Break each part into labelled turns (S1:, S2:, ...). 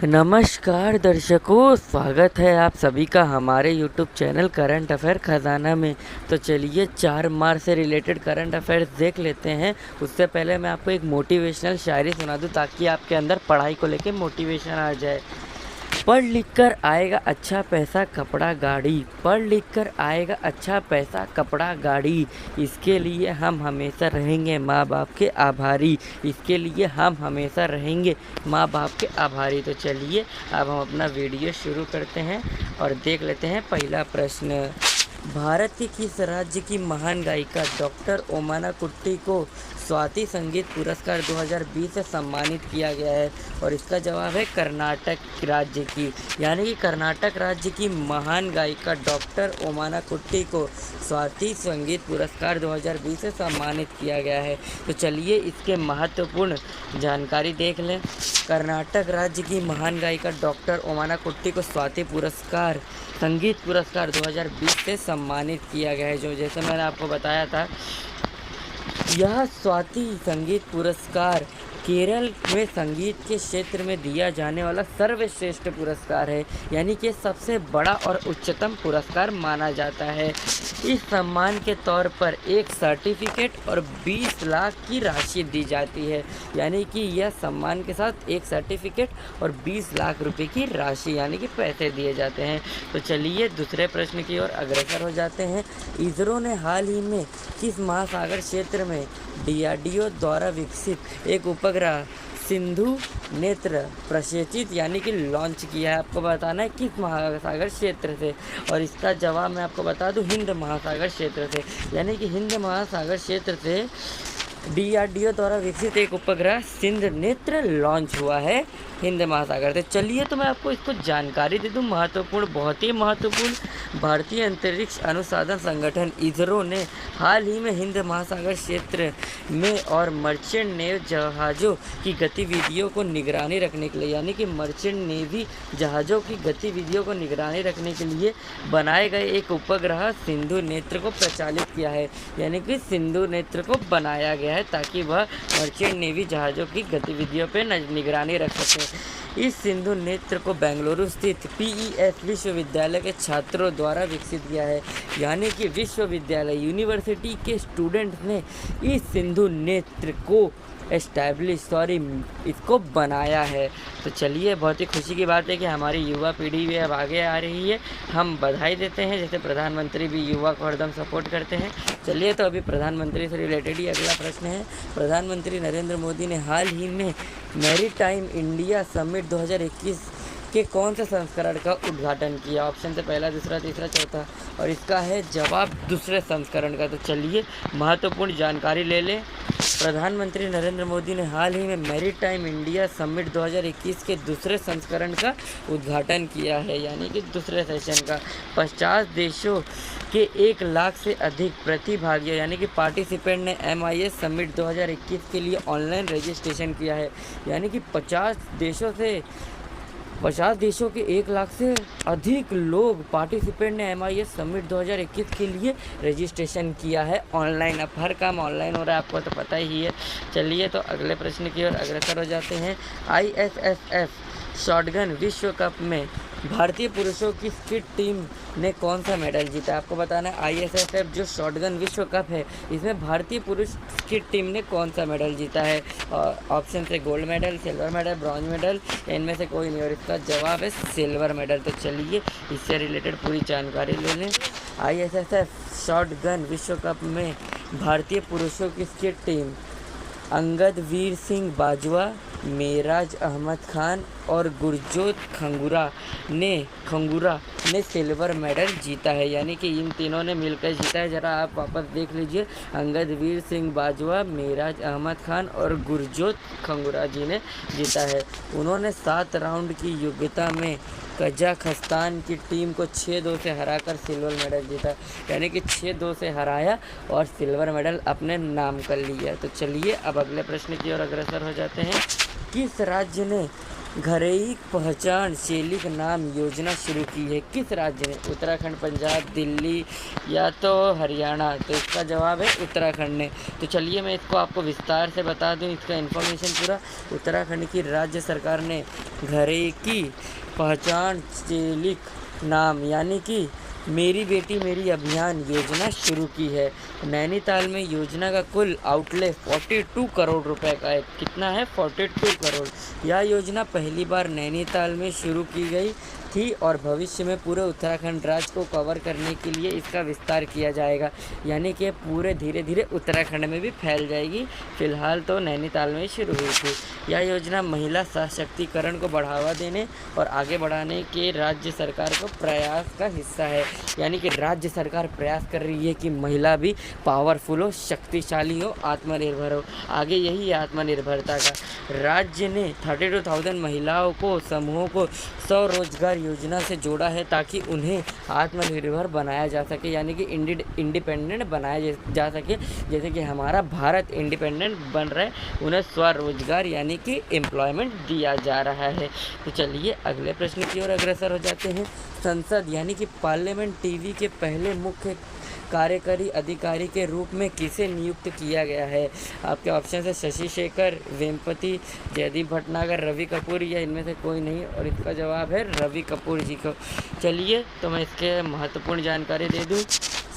S1: नमस्कार दर्शकों, स्वागत है आप सभी का हमारे यूट्यूब चैनल करंट अफेयर खजाना में। तो चलिए 4 मार्च से रिलेटेड करंट अफेयर्स देख लेते हैं। उससे पहले मैं आपको एक मोटिवेशनल शायरी सुना दूं ताकि आपके अंदर पढ़ाई को लेके मोटिवेशन आ जाए। पढ़ लिख कर आएगा अच्छा पैसा कपड़ा गाड़ी, पढ़ लिख कर आएगा अच्छा पैसा कपड़ा गाड़ी, इसके लिए हम हमेशा रहेंगे माँ बाप के आभारी, इसके लिए हम हमेशा रहेंगे माँ बाप के आभारी। तो चलिए अब हम अपना वीडियो शुरू करते हैं और देख लेते हैं पहला प्रश्न। भारत के किस राज्य की महान गायिका डॉक्टर ओमाना कुट्टी को स्वाति संगीत पुरस्कार 2020 से सम्मानित किया गया है? और इसका जवाब है कर्नाटक राज्य की, यानी कि कर्नाटक राज्य की महान गायिका डॉक्टर ओमाना कुट्टी को स्वाति संगीत पुरस्कार 2020 से सम्मानित किया गया है। तो चलिए इसके महत्वपूर्ण जानकारी देख लें। कर्नाटक राज्य की महान गायिका डॉक्टर ओमाना कुट्टी को स्वाति संगीत पुरस्कार 2020 से सम्मानित किया गया है। जो जैसे मैंने आपको बताया था, यह स्वाति संगीत पुरस्कार केरल में संगीत के क्षेत्र में दिया जाने वाला सर्वश्रेष्ठ पुरस्कार है, यानी कि सबसे बड़ा और उच्चतम पुरस्कार माना जाता है। इस सम्मान के तौर पर एक सर्टिफिकेट और 20 लाख की राशि दी जाती है, यानी कि यह सम्मान के साथ एक सर्टिफिकेट और 20 लाख रुपए की राशि यानी कि पैसे दिए जाते हैं। तो चलिए दूसरे प्रश्न की ओर अग्रसर हो जाते हैं। इसरो ने हाल ही में किस महासागर क्षेत्र में DRDO द्वारा विकसित एक उपग्रह सिंधु नेत्र प्रक्षेपित यानी कि लॉन्च किया है? आपको बताना है किस महासागर क्षेत्र से, और इसका जवाब मैं आपको बता दूं हिंद महासागर क्षेत्र से, यानी कि हिंद महासागर क्षेत्र से DRDO द्वारा विकसित एक उपग्रह सिंधु नेत्र लॉन्च हुआ है हिंद महासागर से। चलिए तो मैं आपको इसको जानकारी दे दूं, महत्वपूर्ण, बहुत ही महत्वपूर्ण। भारतीय अंतरिक्ष अनुसंधान संगठन इसरो ने हाल ही में हिंद महासागर क्षेत्र में और मर्चेंट नेवी जहाज़ों की गतिविधियों को निगरानी रखने के लिए, यानी कि मर्चेंट नेवी जहाज़ों की गतिविधियों को निगरानी रखने के लिए बनाए गए एक उपग्रह सिंधु नेत्र को प्रचालित किया है, यानी कि सिंधु नेत्र को बनाया गया है ताकि वह मर्चेंट नेवी जहाज़ों की गतिविधियों पर निगरानी रख सके। इस सिंधु नेत्र को बेंगलुरु स्थित PES विश्वविद्यालय के छात्रों द्वारा विकसित किया है, यानी कि विश्वविद्यालय यूनिवर्सिटी के स्टूडेंट्स ने इस सिंधु नेत्र को इसको बनाया है। तो चलिए बहुत ही खुशी की बात है कि हमारी युवा पीढ़ी भी अब आगे आ रही है, हम बधाई देते हैं। जैसे प्रधानमंत्री भी युवा को हरदम सपोर्ट करते हैं। चलिए तो अभी प्रधानमंत्री से रिलेटेड ही अगला प्रश्न है। प्रधानमंत्री नरेंद्र मोदी ने हाल ही में मैरीटाइम इंडिया समिट 2021 के कौन से संस्करण का उद्घाटन किया? ऑप्शन से पहला, दूसरा, तीसरा, चौथा, और इसका है जवाब दूसरे संस्करण का। तो चलिए महत्वपूर्ण जानकारी ले लें। प्रधानमंत्री नरेंद्र मोदी ने हाल ही में मैरीटाइम इंडिया समिट 2021 के दूसरे संस्करण का उद्घाटन किया है, यानी कि दूसरे सेशन का। 50 देशों के 1 लाख से अधिक प्रतिभागियों यानी कि पार्टिसिपेंट ने MIS समिट 2021 के लिए ऑनलाइन रजिस्ट्रेशन किया है, यानी कि 50 देशों के 1 लाख से अधिक लोग पार्टिसिपेंट ने MIS समिट 2021 के लिए रजिस्ट्रेशन किया है ऑनलाइन। अब हर काम ऑनलाइन हो रहा है, आपको तो पता ही है। चलिए तो अगले प्रश्न की ओर अग्रसर हो जाते हैं। ISSF शॉटगन विश्व कप में भारतीय पुरुषों की स्किट टीम ने कौन सा मेडल जीता? आपको बताना है ISSF जो शॉटगन विश्व कप है, इसमें भारतीय पुरुष स्किट टीम ने कौन सा मेडल जीता है? ऑप्शन से gold medal, silver medal, bronze medal, इनमें से कोई नहीं, और इसका जवाब है सिल्वर मेडल। तो चलिए इससे रिलेटेड पूरी जानकारी ले लें। ISSF शॉटगन विश्व कप में भारतीय पुरुषों की स्किट टीम अंगद वीर सिंह बाजवा, मेराज अहमद खान और गुरजोत खंगूरा ने सिल्वर मेडल जीता है, यानी कि इन तीनों ने मिलकर जीता है। ज़रा आप वापस देख लीजिए, अंगद वीर सिंह बाजवा, मेराज अहमद खान और गुरजोत खंगूरा जी ने जीता है। उन्होंने 7 राउंड की योग्यता में कजाखस्तान की टीम को 6-2 से हराकर सिल्वर मेडल जीता, यानी कि 6-2 से हराया और सिल्वर मेडल अपने नाम कर लिया। तो चलिए अब अगले प्रश्न की ओर अग्रसर हो जाते हैं। किस राज्य ने घरेई पहचान चेलिक नाम योजना शुरू की है किस राज्य ने? उत्तराखंड, पंजाब, दिल्ली या तो हरियाणा। तो इसका जवाब है उत्तराखंड ने। तो चलिए मैं इसको आपको विस्तार से बता दूं, इसका इन्फॉर्मेशन पूरा। उत्तराखंड की राज्य सरकार ने घरेई की पहचान चेलिक नाम यानी कि मेरी बेटी मेरी अभियान योजना शुरू की है। नैनीताल में योजना का कुल आउटले 42 करोड़ रुपए का है। कितना है? 42 करोड़। यह योजना पहली बार नैनीताल में शुरू की गई थी और भविष्य में पूरे उत्तराखंड राज्य को कवर करने के लिए इसका विस्तार किया जाएगा, यानी कि पूरे धीरे धीरे उत्तराखंड में भी फैल जाएगी। फिलहाल तो नैनीताल में शुरू हुई थी। यह योजना महिला सशक्तिकरण को बढ़ावा देने और आगे बढ़ाने के राज्य सरकार को प्रयास का हिस्सा है, यानी कि राज्य सरकार प्रयास कर रही है कि महिला भी पावरफुल हो, शक्तिशाली हो, आत्मनिर्भर हो। आगे यही है आत्मनिर्भरता का। राज्य ने 32,000 महिलाओं को समूहों को स्वरोजगार योजना से जोड़ा है ताकि उन्हें आत्मनिर्भर बनाया जा सके, यानी कि इंडिपेंडेंट बनाया जा सके। जैसे कि हमारा भारत इंडिपेंडेंट बन रहा है, उन्हें स्वरोजगार यानी कि एम्प्लॉयमेंट दिया जा रहा है। तो चलिए अगले प्रश्न की ओर अग्रसर हो जाते हैं। संसद यानी कि पार्लियामेंट टीवी के पहले मुख्य कार्यकारी अधिकारी के रूप में किसे नियुक्त किया गया है? आपके ऑप्शन है शशि शेखर वेम्पति, जयदीप भटनागर, रवि कपूर या इनमें से कोई नहीं, और इसका जवाब है रवि कपूर जी को। चलिए तो मैं इसके महत्वपूर्ण जानकारी दे दूं।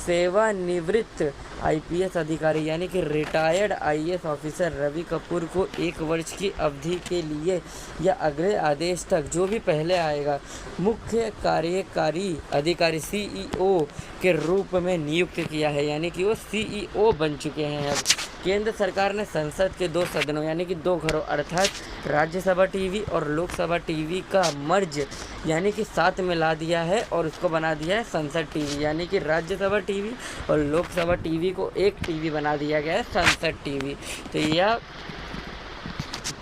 S1: सेवानिवृत्त आईपीएस अधिकारी यानी कि retired IAS officer Ravi Kapoor को 1 वर्ष की अवधि के लिए या अगले आदेश तक, जो भी पहले आएगा, मुख्य कार्यकारी अधिकारी सीईओ के रूप में नियुक्त किया है, यानी कि वो सीईओ बन चुके हैं अब। केंद्र सरकार ने संसद के 2 सदनों यानी कि 2 घरों अर्थात राज्यसभा टीवी और लोकसभा टीवी का मर्ज यानी कि साथ मिला दिया है और उसको बना दिया है संसद टीवी, यानी कि राज्यसभा टीवी और लोकसभा टीवी को एक टीवी बना दिया गया है, संसद टीवी। तो यह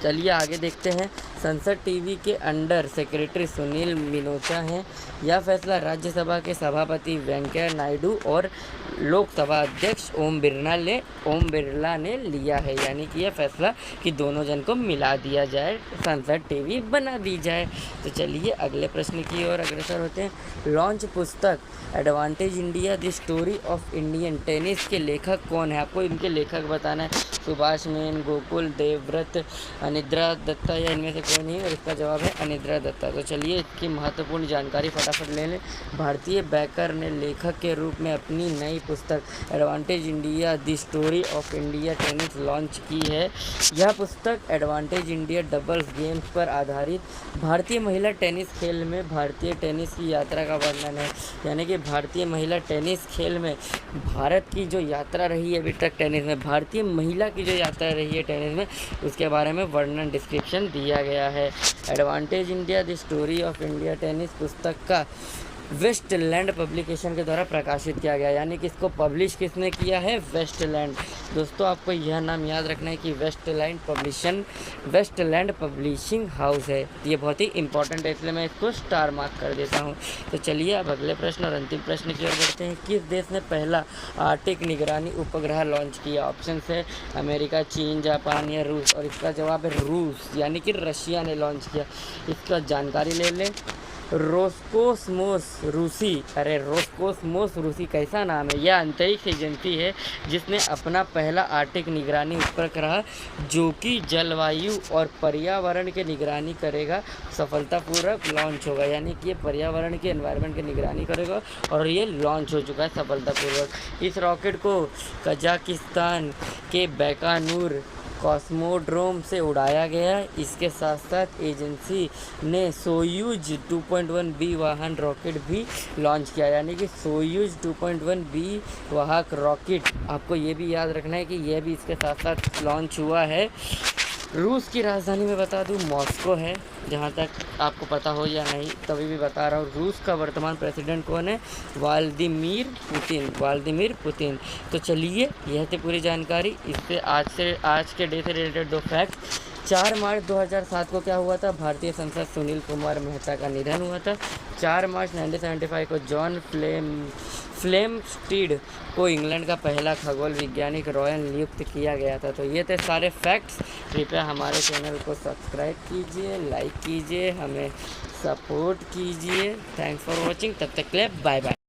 S1: चलिए आगे देखते हैं। संसद टीवी के अंडर सेक्रेटरी सुनील मिनोचा हैं। यह फैसला राज्यसभा के सभापति वेंकैया नायडू और लोकसभा अध्यक्ष ओम बिरला ने लिया है, यानी कि यह फैसला कि दोनों जन को मिला दिया जाए, संसद टीवी बना दी जाए। तो चलिए अगले प्रश्न की ओर अग्रसर होते हैं। लॉन्च पुस्तक advantage India the story of Indian tennis के लेखक कौन है? आपको इनके लेखक बताना है। सुभाष मेन, गोकुल देवव्रत, अनिद्रा दत्ता या इनमें से कोई नहीं, और इसका जवाब है अनिद्रा दत्ता। तो चलिए इसकी महत्वपूर्ण जानकारी फटाफट ले लें। भारतीय बैकर ने लेखक के रूप में अपनी नई पुस्तक advantage India the story of India tennis launch की है। यह पुस्तक एडवांटेज इंडिया डबल्स गेम्स पर आधारित भारतीय महिला टेनिस खेल में भारतीय टेनिस की यात्रा का वर्णन है, यानी कि भारतीय महिला टेनिस खेल में भारत की जो यात्रा रही है अभी तक टेनिस में, भारतीय महिला की जो यात्रा रही है टेनिस में, उसके बारे में वर्णन डिस्क्रिप्शन दिया गया है। Advantage India the story of India tennis पुस्तक का वेस्टलैंड पब्लिकेशन के द्वारा प्रकाशित किया गया, यानी कि इसको पब्लिश किसने किया है? वेस्टलैंड। दोस्तों आपको यह नाम याद रखना है कि वेस्टलैंड पब्लिशिंग हाउस है। ये बहुत ही इंपॉर्टेंट है, इसलिए मैं इसको स्टार मार्क कर देता हूँ। तो चलिए अब अगले प्रश्न और अंतिम प्रश्न की ओर बढ़ते हैं। किस देश ने पहला आर्टिक निगरानी उपग्रह लॉन्च किया? ऑप्शन है अमेरिका, चीन, जापान या रूस, और इसका जवाब है रूस, यानी कि रशिया ने लॉन्च किया। इसका जानकारी ले लें। रोस्कोसमोस रूसी कैसा नाम है? यह अंतरिक्ष एजेंसी है जिसने अपना पहला आर्टिक निगरानी उपग्रह, जो कि जलवायु और पर्यावरण की निगरानी करेगा, सफलतापूर्वक लॉन्च होगा, यानी कि ये पर्यावरण के एनवायरनमेंट की निगरानी करेगा और ये लॉन्च हो चुका है सफलतापूर्वक। इस रॉकेट को कजाकिस्तान के बैकानूर कॉस्मोड्रोम से उड़ाया गया। इसके साथ साथ एजेंसी ने सोयूज 2.1B वाहन रॉकेट भी लॉन्च किया, यानी कि सोयूज 2.1B वाहक रॉकेट, आपको ये भी याद रखना है कि यह भी इसके साथ साथ लॉन्च हुआ है। रूस की राजधानी में बता दूं मॉस्को है, जहां तक आपको पता हो या नहीं तभी भी बता रहा हूँ। रूस का वर्तमान प्रेसिडेंट कौन है? Vladimir Putin. तो चलिए यह थी पूरी जानकारी। इससे आज के डे से रिलेटेड 2 फैक्ट। 4 मार्च 2007 को क्या हुआ था? भारतीय सांसद सुनील कुमार मेहता का निधन हुआ था। 4 मार्च 1975 को जॉन फ्लेम स्टीड को इंग्लैंड का पहला खगोल वैज्ञानिक रॉयल नियुक्त किया गया था। तो ये थे सारे फैक्ट्स। कृपया हमारे चैनल को सब्सक्राइब कीजिए, लाइक कीजिए, हमें सपोर्ट कीजिए। Thanks for watching. तब तक के लिए बाय बाय।